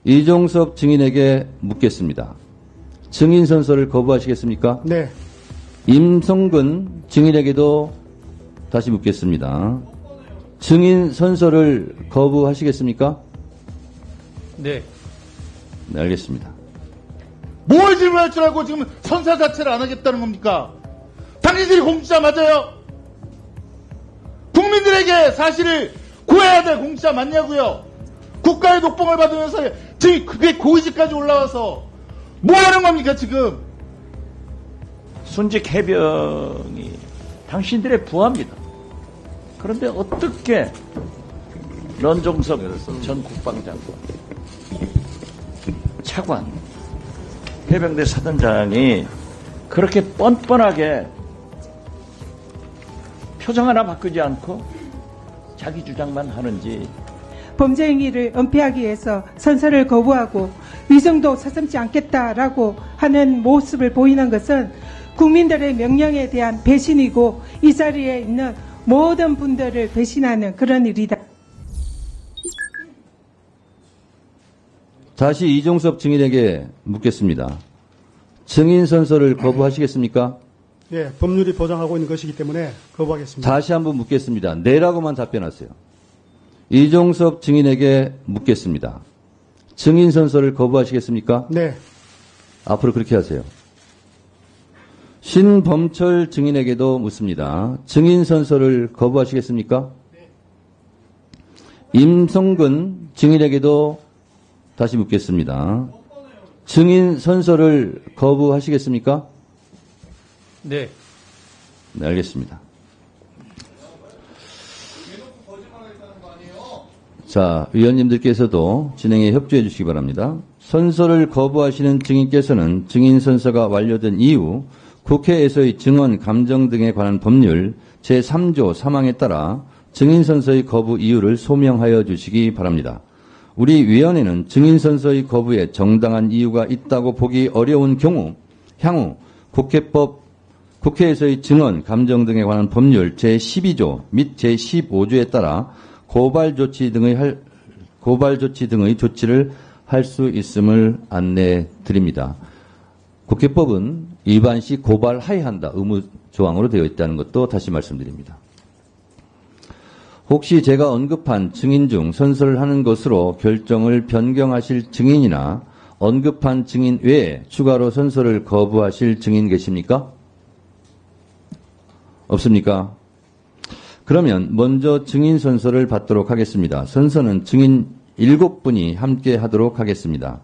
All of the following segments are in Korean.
이종섭 증인에게 묻겠습니다. 증인 선서를 거부하시겠습니까? 네. 임성근 증인에게도 다시 묻겠습니다. 증인 선서를 거부하시겠습니까? 네. 네, 알겠습니다. 뭘 질문할 줄 알고 지금 선서 자체를 안 하겠다는 겁니까? 당신들이 공직자 맞아요? 국민들에게 사실을 구해야 될 공직자 맞냐고요? 국가의 독봉을 받으면서 지금 그게 고위직까지 올라와서 뭐 하는 겁니까 지금? 순직 해병이 당신들의 부하입니다. 그런데 어떻게 런종석 전 국방장관, 차관, 해병대 사단장이 그렇게 뻔뻔하게 표정 하나 바꾸지 않고 자기 주장만 하는지. 범죄 행위를 은폐하기 위해서 선서를 거부하고 위증도 서슴지 않겠다라고 하는 모습을 보이는 것은 국민들의 명령에 대한 배신이고 이 자리에 있는 모든 분들을 배신하는 그런 일이다. 다시 이종섭 증인에게 묻겠습니다. 증인 선서를 거부하시겠습니까? 예, 법률이 보장하고 있는 것이기 때문에 거부하겠습니다. 다시 한번 묻겠습니다. 네라고만 답변하세요. 이종섭 증인에게 묻겠습니다. 증인 선서를 거부하시겠습니까? 네. 앞으로 그렇게 하세요. 신범철 증인에게도 묻습니다. 증인 선서를 거부하시겠습니까? 네. 임성근 증인에게도 다시 묻겠습니다. 증인 선서를 거부하시겠습니까? 네. 네, 알겠습니다. 자, 위원님들께서도 진행에 협조해 주시기 바랍니다. 선서를 거부하시는 증인께서는 증인 선서가 완료된 이후 국회에서의 증언, 감정 등에 관한 법률 제3조 3항에 따라 증인 선서의 거부 이유를 소명하여 주시기 바랍니다. 우리 위원회는 증인 선서의 거부에 정당한 이유가 있다고 보기 어려운 경우 향후 국회에서의 증언, 감정 등에 관한 법률 제12조 및 제15조에 따라 고발 조치 등의 조치를 할 수 있음을 안내해 드립니다. 국회법은 일반 시 고발하여야 한다 의무 조항으로 되어 있다는 것도 다시 말씀드립니다. 혹시 제가 언급한 증인 중 선서를 하는 것으로 결정을 변경하실 증인이나 언급한 증인 외에 추가로 선서를 거부하실 증인 계십니까? 없습니까? 그러면 먼저 증인 선서를 받도록 하겠습니다. 선서는 증인 7분이 함께 하도록 하겠습니다.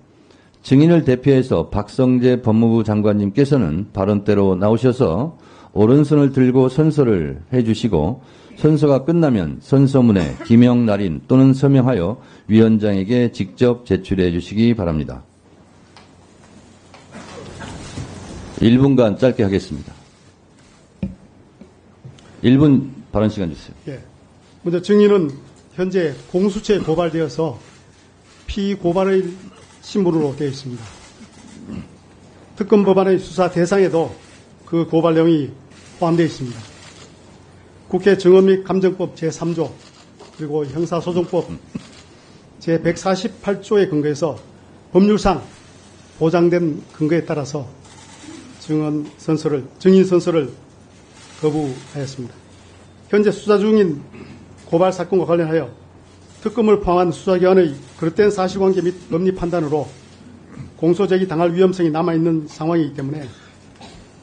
증인을 대표해서 박성재 법무부 장관님께서는 발언대로 나오셔서 오른손을 들고 선서를 해주시고 선서가 끝나면 선서문에 기명 날인 또는 서명하여 위원장에게 직접 제출해 주시기 바랍니다. 1분간 짧게 하겠습니다. 1분 발언 시간 주세요. 예. 먼저 증인은 현재 공수처에 고발되어서 피고발의 신분으로 되어 있습니다. 특검 법안의 수사 대상에도 그 고발 내용이 포함되어 있습니다. 국회 증언 및 감정법 제3조 그리고 형사소송법 제148조에 근거해서 법률상 보장된 근거에 따라서 증인 선서를 거부하였습니다. 현재 수사 중인 고발 사건과 관련하여 특검을 포함한 수사기관의 그릇된 사실관계 및 법리 판단으로 공소제기 당할 위험성이 남아있는 상황이기 때문에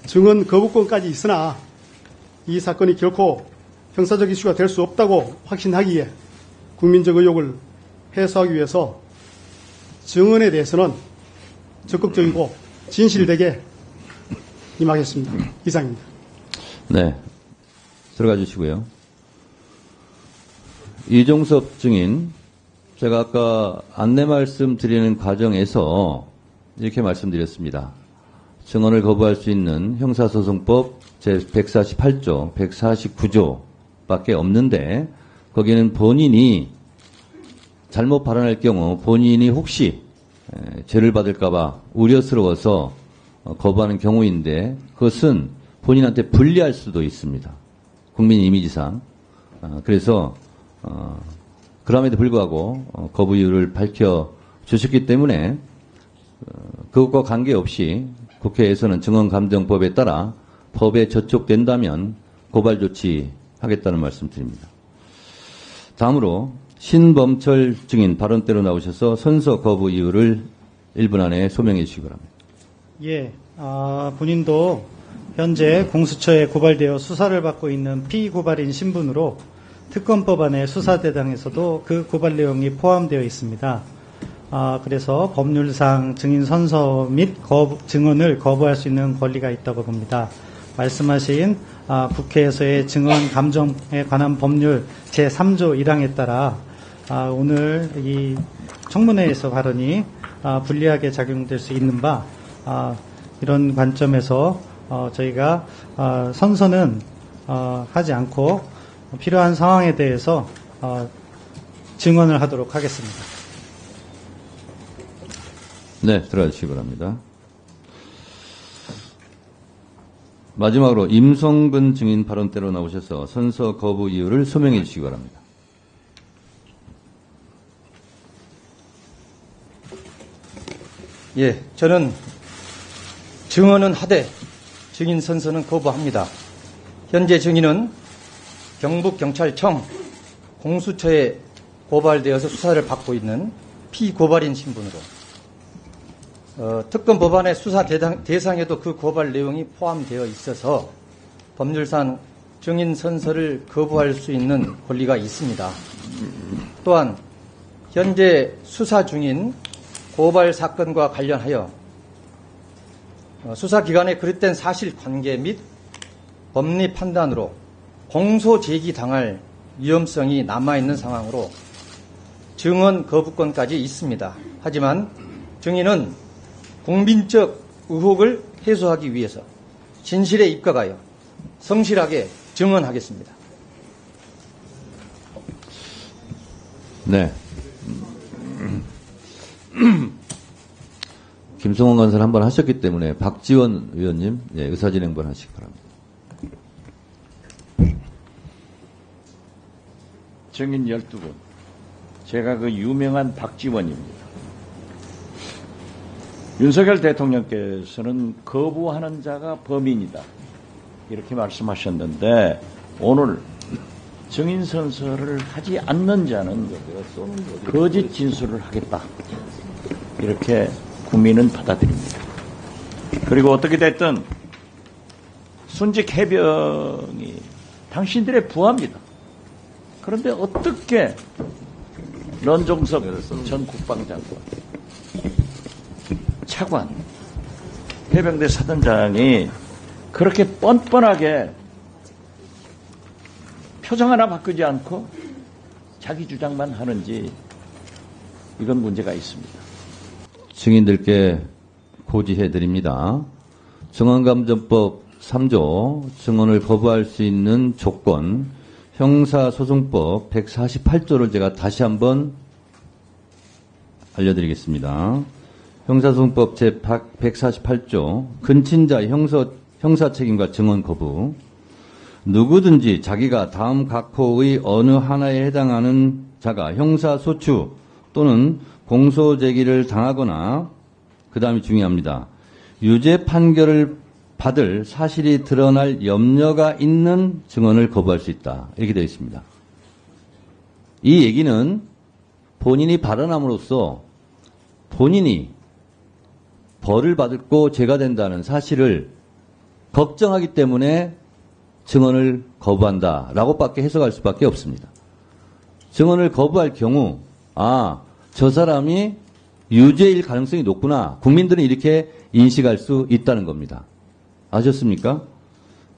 증언 거부권까지 있으나 이 사건이 결코 형사적 이슈가 될 수 없다고 확신하기에 국민적 의혹을 해소하기 위해서 증언에 대해서는 적극적이고 진실되게 임하겠습니다. 이상입니다. 네, 들어가 주시고요. 이종섭 증인, 제가 아까 안내 말씀드리는 과정에서 이렇게 말씀드렸습니다. 증언을 거부할 수 있는 형사소송법 제148조, 149조밖에 없는데 거기는 본인이 잘못 발언할 경우 본인이 혹시 죄를 받을까봐 우려스러워서 거부하는 경우인데 그것은 본인한테 불리할 수도 있습니다. 국민 이미지상. 그래서 그럼에도 불구하고 거부 이유를 밝혀 주셨기 때문에 그것과 관계없이 국회에서는 증언감정법에 따라 법에 저촉된다면 고발 조치하겠다는 말씀 드립니다. 다음으로 신범철 증인 발언대로 나오셔서 선서 거부 이유를 1분 안에 소명해 주시기 바랍니다. 예, 본인도 현재 공수처에 고발되어 수사를 받고 있는 피고발인 신분으로 특검법안의 수사 대상에서도 그 고발 내용이 포함되어 있습니다. 그래서 법률상 증인 선서 및 증언을 거부할 수 있는 권리가 있다고 봅니다. 말씀하신 국회에서의 증언 감정에 관한 법률 제3조 1항에 따라 오늘 이 청문회에서 발언이 불리하게 작용될 수 있는 바 이런 관점에서 저희가 선서는 하지 않고 필요한 상황에 대해서 증언을 하도록 하겠습니다. 네, 들어가 주시기 바랍니다. 마지막으로 임성근 증인 발언대로 나오셔서 선서 거부 이유를 소명해 주시기 바랍니다. 예, 저는 증언은 하되 증인 선서는 거부합니다. 현재 증인은 경북경찰청 공수처에 고발되어서 수사를 받고 있는 피고발인 신분으로 특검 법안의 수사 대상에도 그 고발 내용이 포함되어 있어서 법률상 증인 선서를 거부할 수 있는 권리가 있습니다. 또한 현재 수사 중인 고발 사건과 관련하여 수사기관에 그릇된 사실관계 및 법리 판단으로 공소 제기당할 위험성이 남아있는 상황으로 증언 거부권까지 있습니다. 하지만 증인은 국민적 의혹을 해소하기 위해서 진실에 입각하여 성실하게 증언하겠습니다. 네. 김성원 간사를 한번 하셨기 때문에 박지원 의원님 의사진행 한번 하시기 바랍니다. 증인 12분. 제가 그 유명한 박지원입니다. 윤석열 대통령께서는 거부하는 자가 범인이다. 이렇게 말씀하셨는데 오늘 증인 선서를 하지 않는 자는 거짓 진술을 하겠다. 이렇게 국민은 받아들입니다. 그리고 어떻게 됐든 순직 해병이 당신들의 부하입니다. 그런데 어떻게 런종석 전 국방장관, 차관, 해병대 사단장이 그렇게 뻔뻔하게 표정 하나 바꾸지 않고 자기 주장만 하는지 이건 문제가 있습니다. 증인들께 고지해 드립니다. 증언감정법 3조 증언을 거부할 수 있는 조건 형사소송법 148조를 제가 다시 한번 알려드리겠습니다. 형사소송법 제148조 근친자 형사책임과 증언 거부. 누구든지 자기가 다음 각호의 어느 하나에 해당하는 자가 형사소추 또는 공소제기를 당하거나 그 다음이 중요합니다. 유죄 판결을 받을 사실이 드러날 염려가 있는 증언을 거부할 수 있다. 이렇게 되어 있습니다. 이 얘기는 본인이 발언함으로써 본인이 벌을 받고 죄가 된다는 사실을 걱정하기 때문에 증언을 거부한다라고밖에 해석할 수밖에 없습니다. 증언을 거부할 경우 저 사람이 유죄일 가능성이 높구나. 국민들은 이렇게 인식할 수 있다는 겁니다. 아셨습니까?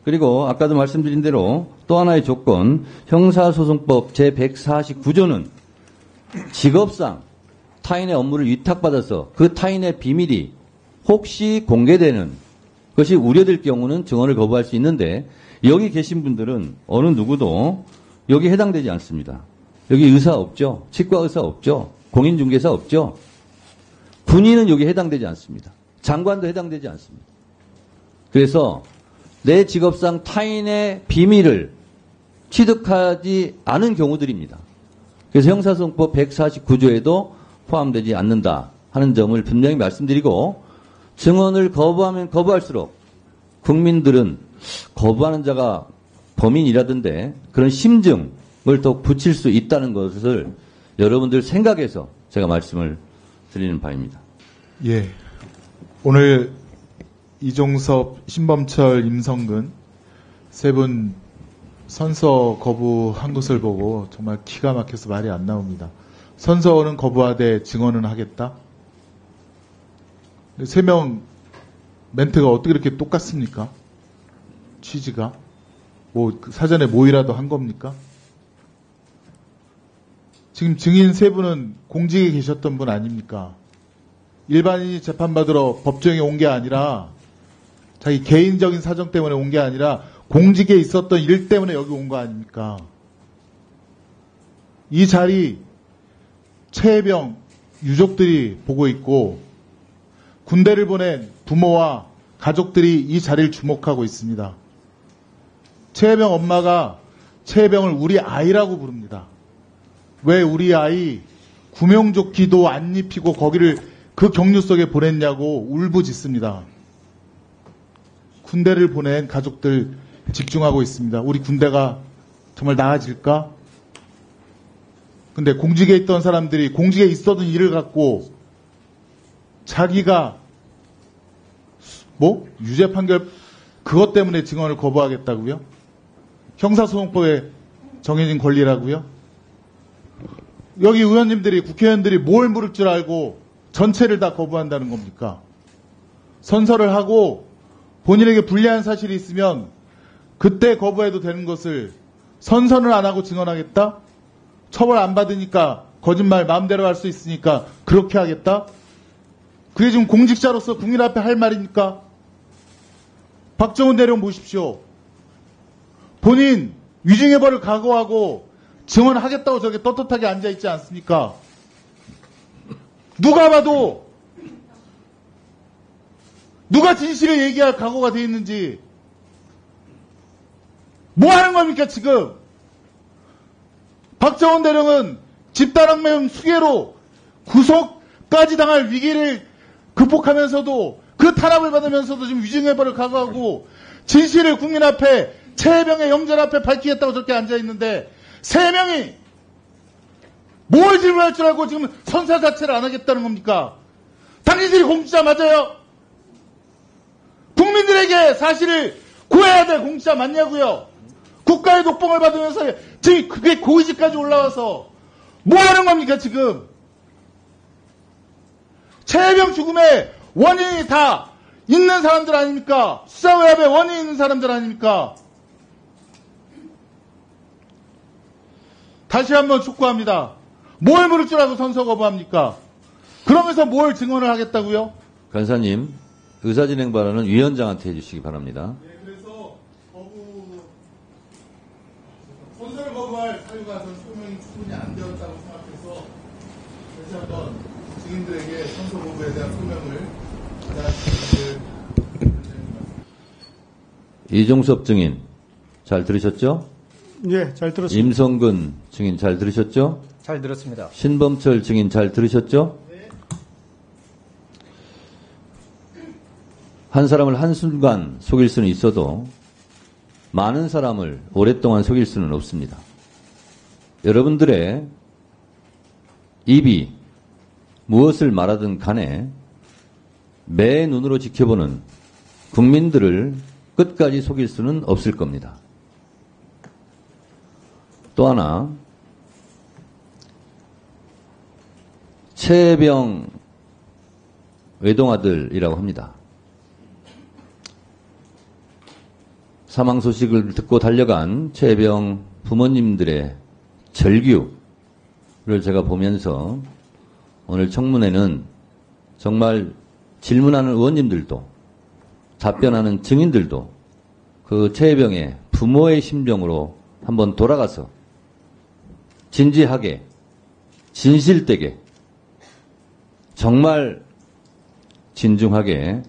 그리고 아까도 말씀드린 대로 또 하나의 조건 형사소송법 제149조는 직업상 타인의 업무를 위탁받아서 그 타인의 비밀이 혹시 공개되는 것이 우려될 경우는 증언을 거부할 수 있는데 여기 계신 분들은 어느 누구도 여기 해당되지 않습니다. 여기 의사 없죠. 치과 의사 없죠. 공인중개사 없죠. 군인은 여기 해당되지 않습니다. 장관도 해당되지 않습니다. 그래서 내 직업상 타인의 비밀을 취득하지 않은 경우들입니다. 그래서 형사소송법 149조에도 포함되지 않는다 하는 점을 분명히 말씀드리고, 증언을 거부하면 거부할수록 국민들은 거부하는 자가 범인이라던데 그런 심증을 더 붙일 수 있다는 것을 여러분들 생각해서 제가 말씀을 드리는 바입니다. 예. 오늘 이종섭, 신범철, 임성근 세 분 선서 거부한 것을 보고 정말 기가 막혀서 말이 안 나옵니다. 선서는 거부하되 증언은 하겠다? 세 명 멘트가 어떻게 이렇게 똑같습니까? 취지가? 뭐 사전에 모의라도 한 겁니까? 지금 증인 세 분은 공직에 계셨던 분 아닙니까? 일반인이 재판받으러 법정에 온 게 아니라 자기 개인적인 사정 때문에 온 게 아니라 공직에 있었던 일 때문에 여기 온 거 아닙니까? 이 자리 최혜병 유족들이 보고 있고 군대를 보낸 부모와 가족들이 이 자리를 주목하고 있습니다. 최혜병 엄마가 최혜병을 우리 아이라고 부릅니다. 왜 우리 아이 구명조끼도 안 입히고 거기를 그 경류 속에 보냈냐고 울부짖습니다. 군대를 보낸 가족들 집중하고 있습니다. 우리 군대가 정말 나아질까? 근데 공직에 있던 사람들이 공직에 있었던 일을 갖고 자기가 뭐 유죄 판결 그것 때문에 증언을 거부하겠다고요? 형사소송법에 정해진 권리라고요? 여기 의원님들이 국회의원들이 뭘 물을 줄 알고 전체를 다 거부한다는 겁니까? 선서를 하고 본인에게 불리한 사실이 있으면 그때 거부해도 되는 것을 선서는 안 하고 증언하겠다? 처벌 안 받으니까 거짓말 마음대로 할 수 있으니까 그렇게 하겠다? 그게 지금 공직자로서 국민 앞에 할 말입니까? 박정훈 대령 보십시오. 본인 위증해벌을 각오하고 증언하겠다고 저게 떳떳하게 앉아있지 않습니까? 누가 봐도 누가 진실을 얘기할 각오가 돼 있는지 뭐 하는 겁니까 지금? 박정훈 대령은 집단항명 수괴로 구속까지 당할 위기를 극복하면서도 그 탄압을 받으면서도 지금 위증해벌을 각오하고 진실을 국민 앞에 최혜병의 형제들 앞에 밝히겠다고 저렇게 앉아있는데 세 명이 뭘 질문할 줄 알고 지금 선서 자체를 안 하겠다는 겁니까? 당신들이 공직자 맞아요? 국민들에게 사실을 구해야 될 공직자 맞냐고요? 국가의 독봉을 받으면서 지금 그게 고위직까지 올라와서 뭐 하는 겁니까 지금? 최혜병 죽음의 원인이 다 있는 사람들 아닙니까? 수사외압에 원인이 있는 사람들 아닙니까? 다시 한번 촉구합니다. 뭘 물을 줄 알고 선서 거부합니까? 그러면서 뭘 증언을 하겠다고요? 간사님, 의사진행 발언은 위원장한테 해주시기 바랍니다. 네, 그래서 선서를 거부할 사유가 전 소명이 충분히 안 되었다고 생각해서 다시 한번 증인들에게 선서 거부에 대한 소명을 이종섭 증인 잘 들으셨죠? 예, 잘 들었습니다. 임성근 증인 잘 들으셨죠? 잘 들었습니다. 신범철 증인 잘 들으셨죠? 한 사람을 한순간 속일 수는 있어도 많은 사람을 오랫동안 속일 수는 없습니다. 여러분들의 입이 무엇을 말하든 간에 매 눈으로 지켜보는 국민들을 끝까지 속일 수는 없을 겁니다. 또 하나, 최혜병 외동아들이라고 합니다. 사망 소식을 듣고 달려간 최혜병 부모님들의 절규를 제가 보면서 오늘 청문회는 정말 질문하는 의원님들도 답변하는 증인들도 그 최혜병의 부모의 심정으로 한번 돌아가서 진지하게 진실되게 정말 진중하게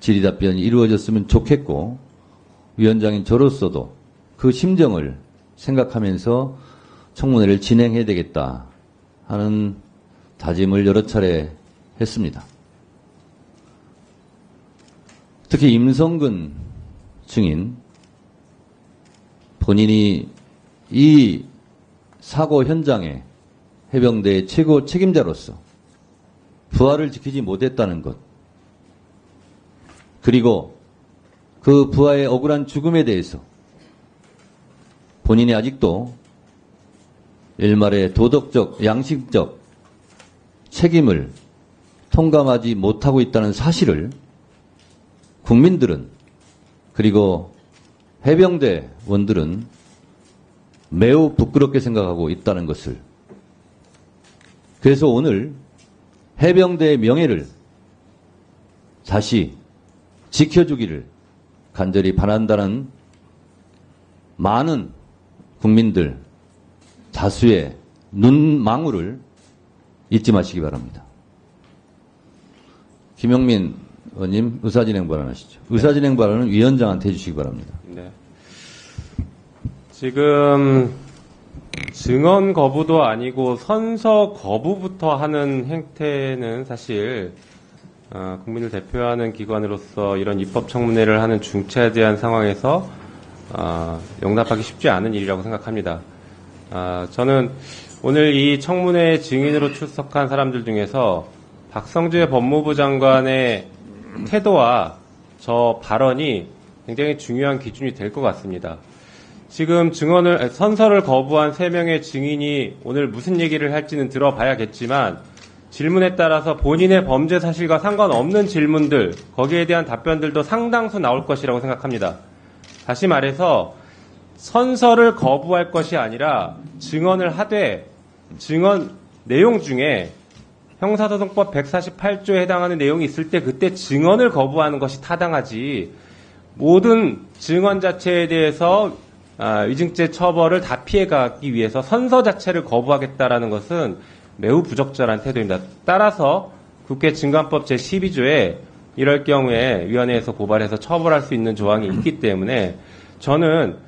질의답변이 이루어졌으면 좋겠고 위원장인 저로서도 그 심정을 생각하면서 청문회를 진행해야 되겠다 하는 다짐을 여러 차례 했습니다. 특히 임성근 증인, 본인이 이 사고 현장에 해병대의 최고 책임자로서 부하를 지키지 못했다는 것, 그리고 그 부하의 억울한 죽음에 대해서 본인이 아직도 일말의 도덕적, 양심적 책임을 통감하지 못하고 있다는 사실을 국민들은, 그리고 해병대원들은 매우 부끄럽게 생각하고 있다는 것을, 그래서 오늘 해병대의 명예를 다시 지켜주기를 간절히 바란다는 많은 국민들 다수의 눈망울을 잊지 마시기 바랍니다. 김영민 의원님, 의사진행 발언하시죠. 의사진행 발언은 위원장한테 해주시기 바랍니다. 네. 지금 증언 거부도 아니고 선서 거부부터 하는 행태는 사실 국민을 대표하는 기관으로서 이런 입법 청문회를 하는 중차대한 상황에서 용납하기 쉽지 않은 일이라고 생각합니다. 저는 오늘 이 청문회 증인으로 출석한 사람들 중에서 박성재 법무부 장관의 태도와 저 발언이 굉장히 중요한 기준이 될 것 같습니다. 지금 선서를 거부한 3명의 증인이 오늘 무슨 얘기를 할지는 들어봐야겠지만 질문에 따라서 본인의 범죄 사실과 상관없는 질문들, 거기에 대한 답변들도 상당수 나올 것이라고 생각합니다. 다시 말해서 선서를 거부할 것이 아니라 증언을 하되 증언 내용 중에 형사소송법 148조에 해당하는 내용이 있을 때 그때 증언을 거부하는 것이 타당하지, 모든 증언 자체에 대해서 위증죄 처벌을 다 피해가기 위해서 선서 자체를 거부하겠다라는 것은 매우 부적절한 태도입니다. 따라서 국회 증감법 제12조에 이럴 경우에 위원회에서 고발해서 처벌할 수 있는 조항이 있기 때문에 저는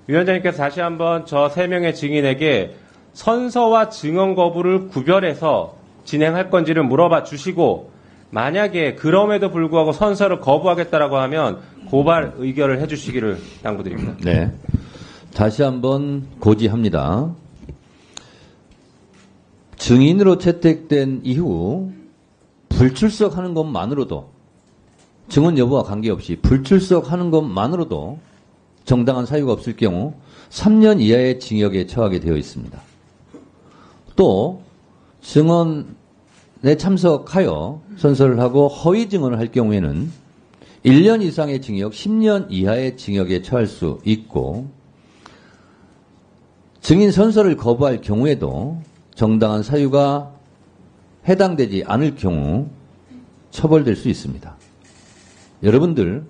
위원장님께서 다시 한번 저 3명의 증인에게 선서와 증언 거부를 구별해서 진행할 건지를 물어봐 주시고, 만약에 그럼에도 불구하고 선서를 거부하겠다라고 하면 고발 의결을 해주시기를 당부드립니다. 네, 다시 한번 고지합니다. 증인으로 채택된 이후 불출석하는 것만으로도, 증언 여부와 관계없이 불출석하는 것만으로도 정당한 사유가 없을 경우 3년 이하의 징역에 처하게 되어 있습니다. 또 증언에 참석하여 선서를 하고 허위 증언을 할 경우에는 1년 이상의 징역, 10년 이하의 징역에 처할 수 있고, 증인 선서를 거부할 경우에도 정당한 사유가 해당되지 않을 경우 처벌될 수 있습니다. 여러분들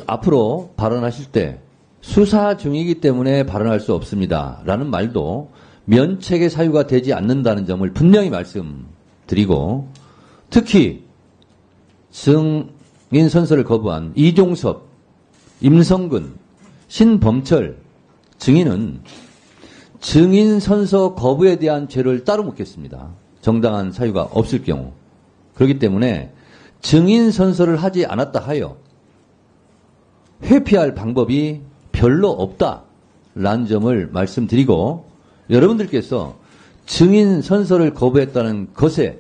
앞으로 발언하실 때 수사 중이기 때문에 발언할 수 없습니다 라는 말도 면책의 사유가 되지 않는다는 점을 분명히 말씀드리고, 특히 증인 선서를 거부한 이종섭, 임성근, 신범철 증인은 증인 선서 거부에 대한 죄를 따로 묻겠습니다. 정당한 사유가 없을 경우. 그렇기 때문에 증인 선서를 하지 않았다 하여 회피할 방법이 별로 없다라는 점을 말씀드리고, 여러분들께서 증인 선서를 거부했다는 것에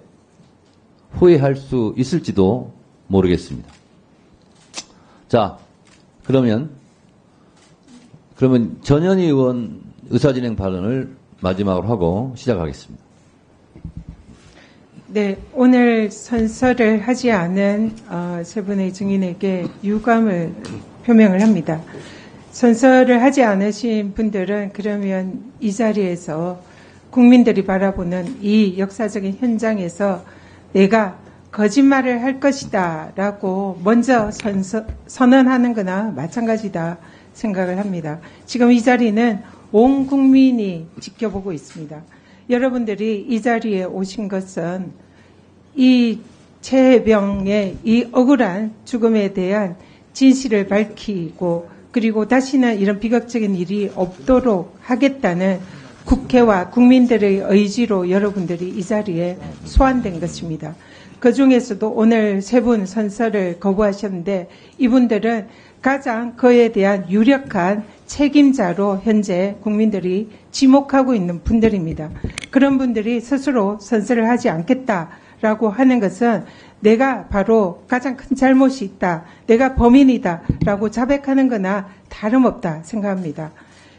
후회할 수 있을지도 모르겠습니다. 자, 그러면 전현희 의원 의사진행 발언을 마지막으로 하고 시작하겠습니다. 네, 오늘 선서를 하지 않은 3분의 증인에게 유감을 표명을 합니다. 선서를 하지 않으신 분들은 그러면 이 자리에서 국민들이 바라보는 이 역사적인 현장에서 내가 거짓말을 할 것이다 라고 먼저 선언하는 거나 마찬가지다 생각을 합니다. 지금 이 자리는 온 국민이 지켜보고 있습니다. 여러분들이 이 자리에 오신 것은 이 최해병의 이 억울한 죽음에 대한 진실을 밝히고, 그리고 다시는 이런 비극적인 일이 없도록 하겠다는 국회와 국민들의 의지로 여러분들이 이 자리에 소환된 것입니다. 그 중에서도 오늘 세 분 선서를 거부하셨는데 이분들은 가장 그에 대한 유력한 책임자로 현재 국민들이 지목하고 있는 분들입니다. 그런 분들이 스스로 선서를 하지 않겠다라고 하는 것은 내가 바로 가장 큰 잘못이 있다, 내가 범인이다라고 자백하는 거나 다름없다 생각합니다.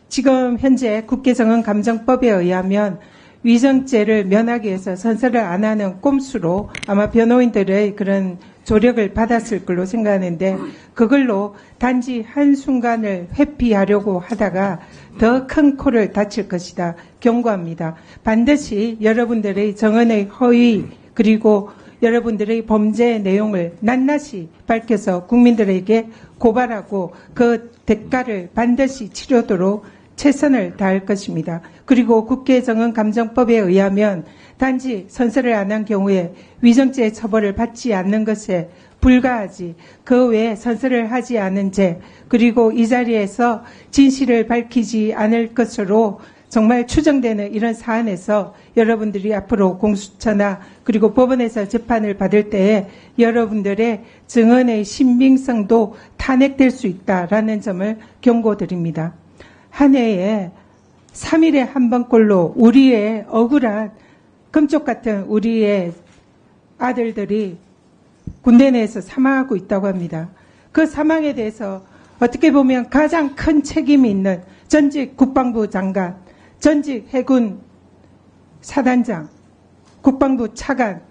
지금 현재 국회정언감정법에 의하면 위정죄를 면하기 위해서 선서를 안 하는 꼼수로 아마 변호인들의 그런 조력을 받았을 걸로 생각하는데 그걸로 단지 한순간을 회피하려고 하다가 더 큰 코를 다칠 것이다 경고합니다. 반드시 여러분들의 정언의 허위 그리고 여러분들의 범죄 내용을 낱낱이 밝혀서 국민들에게 고발하고 그 대가를 반드시 치르도록 최선을 다할 것입니다. 그리고 국회정언감정법에 의하면 단지 선서를 안 한 경우에 위정죄 처벌을 받지 않는 것에 불과하지 그 외에 선서를 하지 않은 죄 그리고 이 자리에서 진실을 밝히지 않을 것으로 정말 추정되는 이런 사안에서 여러분들이 앞으로 공수처나 그리고 법원에서 재판을 받을 때에 여러분들의 증언의 신빙성도 탄핵될 수 있다라는 점을 경고드립니다. 한 해에 3일에 한 번꼴로 우리의 억울한 금쪽 같은 우리의 아들들이 군대 내에서 사망하고 있다고 합니다. 그 사망에 대해서 어떻게 보면 가장 큰 책임이 있는 전직 국방부 장관, 전직 해군 사단장, 국방부 차관,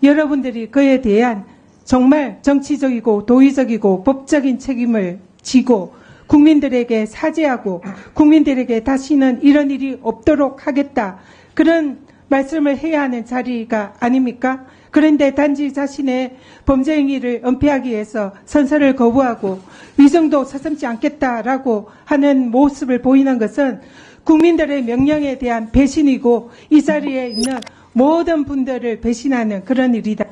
여러분들이 그에 대한 정말 정치적이고 도의적이고 법적인 책임을 지고 국민들에게 사죄하고 국민들에게 다시는 이런 일이 없도록 하겠다. 그런 말씀을 해야 하는 자리가 아닙니까? 그런데 단지 자신의 범죄 행위를 은폐하기 위해서 선서를 거부하고 위정도 서슴지 않겠다라고 하는 모습을 보이는 것은 국민들의 명령에 대한 배신이고 이 자리에 있는 모든 분들을 배신하는 그런 일이다.